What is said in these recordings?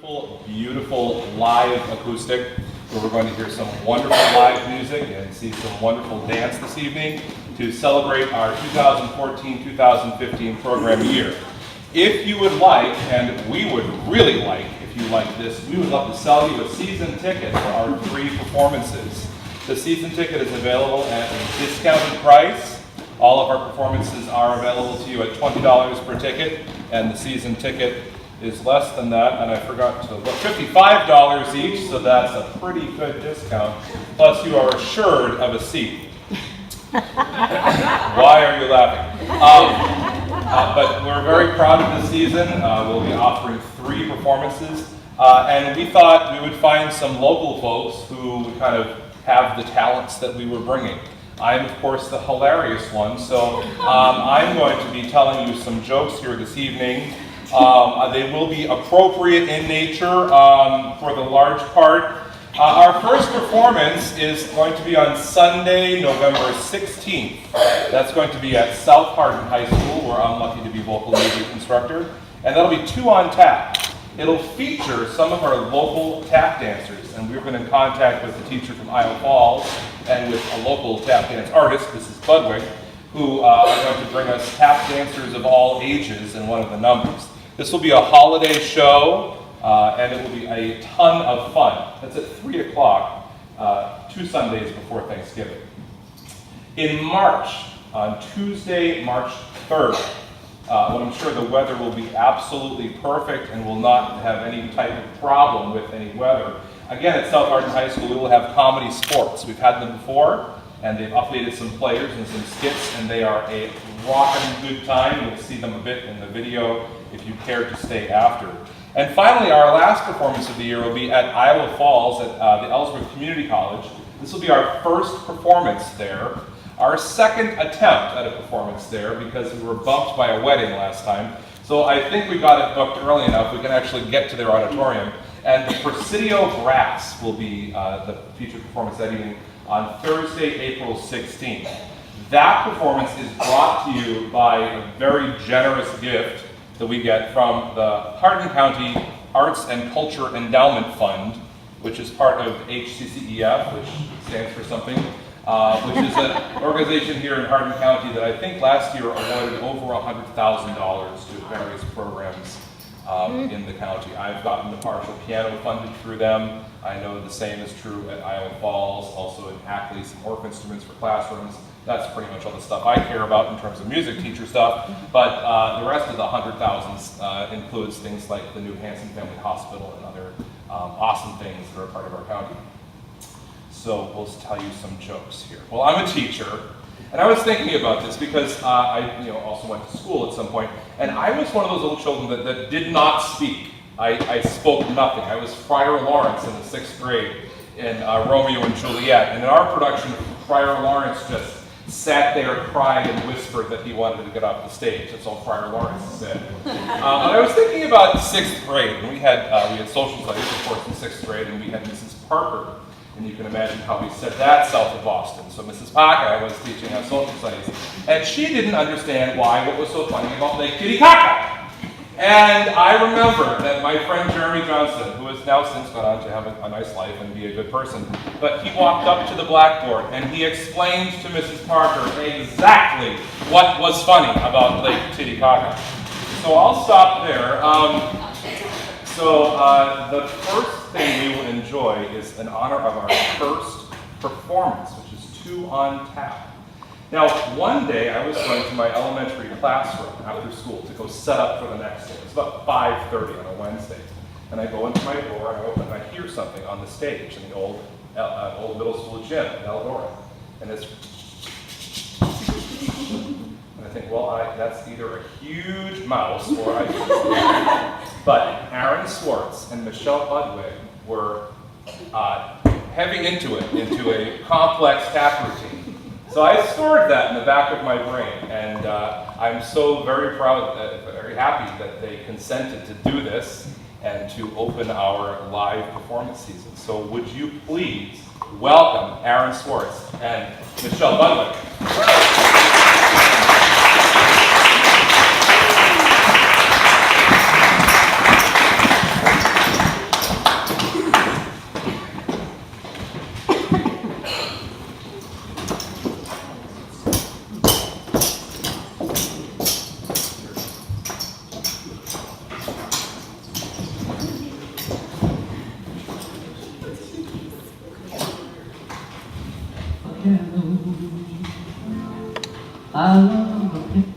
beautiful, beautiful live acoustic where we're going to hear some wonderful live music and see some wonderful dance this evening to celebrate our 2014-2015 program year. If you would like, and we would really like, if you like this, we would love to sell you a season ticket for our 3 performances. The season ticket is available at a discounted price. All of our performances are available to you at $20 per ticket, and the season ticket is less than that, and I forgot to look, $55 each, so that's a pretty good discount. Plus you are assured of a seat. Why are you laughing? But we're very proud of this season. We'll be offering 3 performances, and we thought we would find some local folks who would kind of have the talents that we were bringing. I'm, of course, the hilarious one, so I'm going to be telling you some jokes here this evening. They will be appropriate in nature for the large part. Our first performance is going to be on Sunday, November 16th. That's going to be at South Hardin High School, where I'm lucky to be vocal music instructor. And that'll be 2 on tap. It'll feature some of our local tap dancers, and we've been in contact with the teacher from Iowa Falls and with a local tap dance artist, Mrs. Budwig, who are going to bring us tap dancers of all ages in one of the numbers. This will be a holiday show, and it will be a ton of fun. That's at 3 o'clock, 2 Sundays before Thanksgiving. In March, on Tuesday, March 3rd, when I'm sure the weather will be absolutely perfect and will not have any type of problem with any weather. Again, at South Hardin High School, we will have comedy sports. We've had them before, and they've updated some players and some skits, and they are a rockin' good time. You'll see them a bit in the video if you care to stay after. And finally, our last performance of the year will be at Iowa Falls at the Ellsworth Community College. This will be our first performance there. Our second attempt at a performance there because we were bumped by a wedding last time. So I think we got it booked early enough we can actually get to their auditorium. And the Presidio Brass will be the featured performance that evening on Thursday, April 16th. That performance is brought to you by a very generous gift that we get from the Hardin County Arts and Culture Endowment Fund, which is part of HCCEF, which stands for something, which is an organization here in Hardin County that I think last year awarded over $100,000 to various programs in the county. I've gotten the partial piano funded through them. I know the same is true at Iowa Falls, also in Ackley, some orff instruments for classrooms. That's pretty much all the stuff I care about in terms of music teacher stuff. But the rest of the $100,000s includes things like the new Hanson Family Hospital and other awesome things that are part of our county. So we'll tell you some jokes here. Well, I'm a teacher, and I was thinking about this because I also went to school at some point, and I was one of those little children that did not speak. I spoke nothing. I was Friar Lawrence in the 6th grade in Romeo and Juliet, and in our production, Friar Lawrence just sat there, cried, and whispered that he wanted to get off the stage. That's all Friar Lawrence said. But I was thinking about 6th grade, and we had social studies, of course, in 6th grade, and we had Mrs. Parker. And you can imagine how we said that south of Boston. So Mrs. Parker was teaching us social studies, and she didn't understand what was so funny about Lake Titicaca. And I remember that my friend Jeremy Johnson, who has now since gone on to have a nice life and be a good person, but he walked up to the blackboard and he explained to Mrs. Parker exactly what was funny about Lake Titicaca. So I'll stop there. The first thing we will enjoy is in honor of our first performance, which is 2 on tap. Now, one day I was going to my elementary classroom after school to go set up for the next day. It was about 5:30 on a Wednesday. And I go into my door and I open and I hear something on the stage in the old middle school gym in Eldora. And it's and I think, well, that's either a huge mouse or But Aaron Swartz and Michelle Budwig were heavy into a complex tap routine. So I stored that in the back of my brain, and I'm so very proud, very happy that they consented to do this and to open our live performance season. So would you please welcome Aaron Swartz and Michelle Budwig. piano. I love a piano.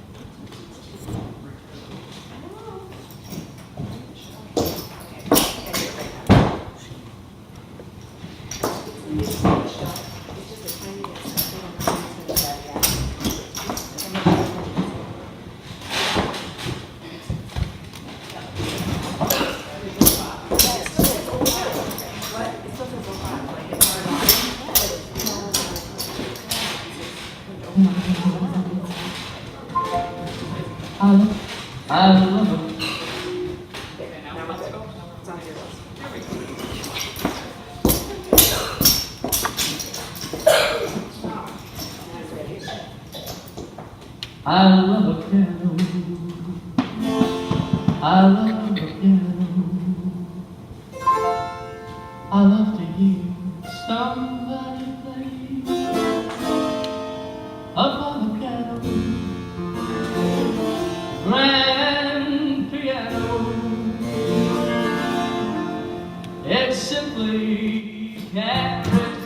I love it. I love a piano. I love a piano. I love to hear somebody play upon the piano. Grand piano. It simply can't